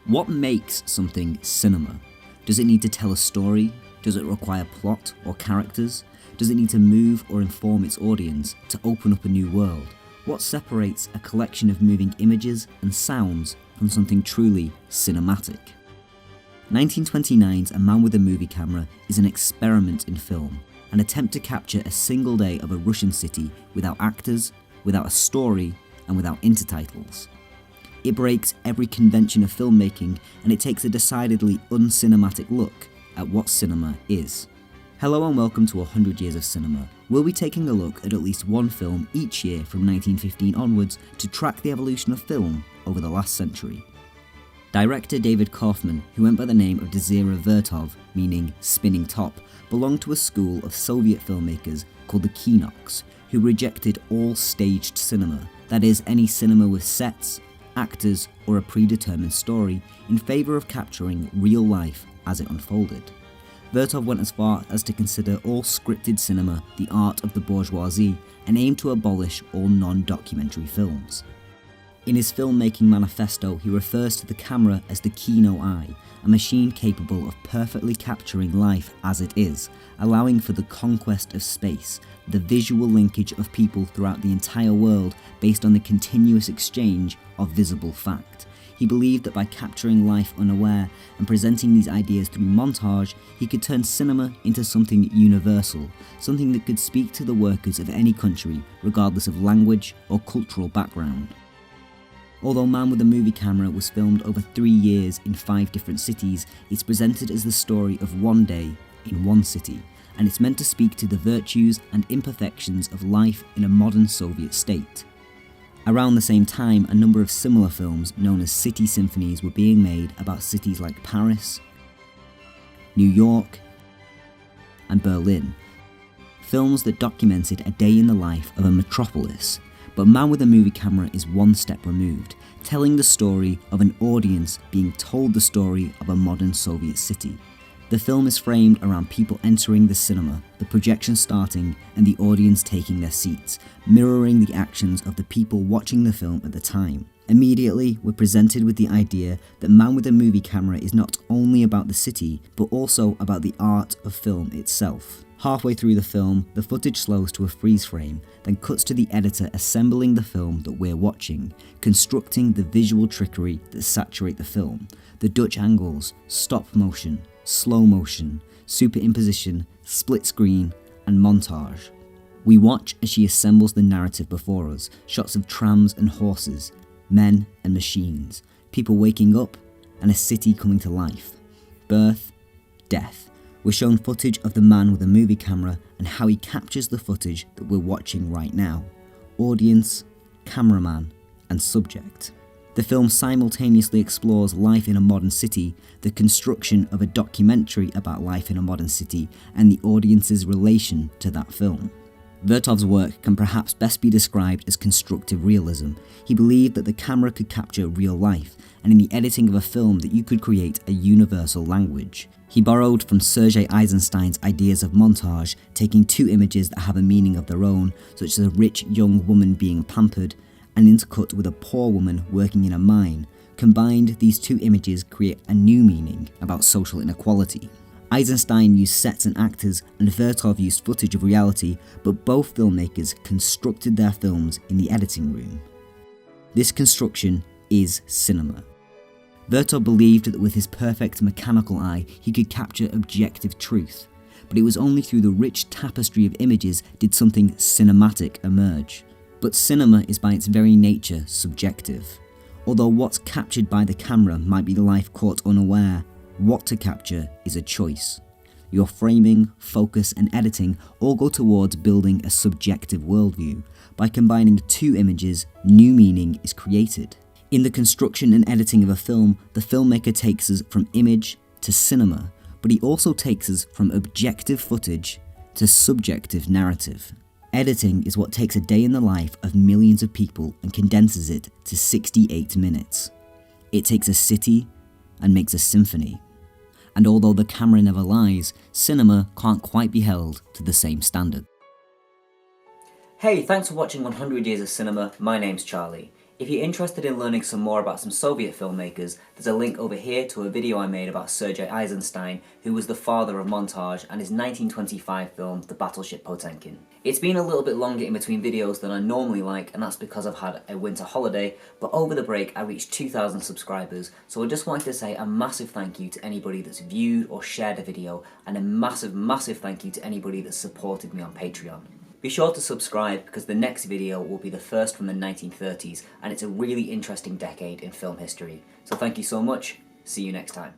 What makes something cinema? Does it need to tell a story? Does it require plot or characters? Does it need to move or inform its audience to open up a new world? What separates a collection of moving images and sounds from something truly cinematic? 1929's A Man with a Movie Camera is an experiment in film, an attempt to capture a single day of a Russian city without actors, without a story, and without intertitles. It breaks every convention of filmmaking, and it takes a decidedly uncinematic look at what cinema is. Hello and welcome to 100 Years of Cinema. We'll be taking a look at least one film each year from 1915 onwards to track the evolution of film over the last century. Director David Kaufman, who went by the name of Dziga Vertov, meaning spinning top, belonged to a school of Soviet filmmakers called the Kino-eye, who rejected all staged cinema, that is, any cinema with sets, actors, or a predetermined story, in favour of capturing real life as it unfolded. Vertov went as far as to consider all scripted cinema the art of the bourgeoisie and aimed to abolish all non-documentary films. In his filmmaking manifesto, he refers to the camera as the Kino-eye, a machine capable of perfectly capturing life as it is, allowing for the conquest of space, the visual linkage of people throughout the entire world based on the continuous exchange of visible fact. He believed that by capturing life unaware and presenting these ideas through montage, he could turn cinema into something universal, something that could speak to the workers of any country, regardless of language or cultural background. Although Man with a Movie Camera was filmed over 3 years in 5 different cities, it's presented as the story of one day in one city, and it's meant to speak to the virtues and imperfections of life in a modern Soviet state. Around the same time, a number of similar films known as city symphonies were being made about cities like Paris, New York, and Berlin. Films that documented a day in the life of a metropolis. But Man with a Movie Camera is one step removed, telling the story of an audience being told the story of a modern Soviet city. The film is framed around people entering the cinema, the projection starting, and the audience taking their seats, mirroring the actions of the people watching the film at the time. Immediately, we're presented with the idea that Man with a Movie Camera is not only about the city, but also about the art of film itself. Halfway through the film, the footage slows to a freeze frame, then cuts to the editor assembling the film that we're watching, constructing the visual trickery that saturate the film, the Dutch angles, stop motion, slow motion, superimposition, split screen, and montage. We watch as she assembles the narrative before us, shots of trams and horses, men and machines, people waking up, and a city coming to life. Birth, death. We're shown footage of the man with a movie camera and how he captures the footage that we're watching right now. Audience, cameraman, and subject. The film simultaneously explores life in a modern city, the construction of a documentary about life in a modern city, and the audience's relation to that film. Vertov's work can perhaps best be described as constructive realism. He believed that the camera could capture real life, and in the editing of a film that you could create a universal language. He borrowed from Sergei Eisenstein's ideas of montage, taking 2 images that have a meaning of their own, such as a rich young woman being pampered, and intercut with a poor woman working in a mine. Combined, these 2 images create a new meaning about social inequality. Eisenstein used sets and actors, and Vertov used footage of reality, but both filmmakers constructed their films in the editing room. This construction is cinema. Vertov believed that with his perfect mechanical eye, he could capture objective truth, but it was only through the rich tapestry of images did something cinematic emerge. But cinema is by its very nature subjective. Although what's captured by the camera might be the life caught unaware, what to capture is a choice. Your framing, focus, and editing all go towards building a subjective worldview. By combining 2 images, new meaning is created. In the construction and editing of a film, the filmmaker takes us from image to cinema, but he also takes us from objective footage to subjective narrative. Editing is what takes a day in the life of millions of people and condenses it to 68 minutes. It takes a city and makes a symphony. And although the camera never lies, cinema can't quite be held to the same standard. Hey, thanks for watching 100 Years of Cinema. My name's Charlie. If you're interested in learning some more about some Soviet filmmakers, there's a link over here to a video I made about Sergei Eisenstein, who was the father of montage, and his 1925 film, The Battleship Potemkin. It's been a little bit longer in between videos than I normally like, and that's because I've had a winter holiday, but over the break I reached 2,000 subscribers, so I just wanted to say a massive thank you to anybody that's viewed or shared a video, and a massive thank you to anybody that's supported me on Patreon. Be sure to subscribe because the next video will be the first from the 1930s, and it's a really interesting decade in film history. So thank you so much, see you next time.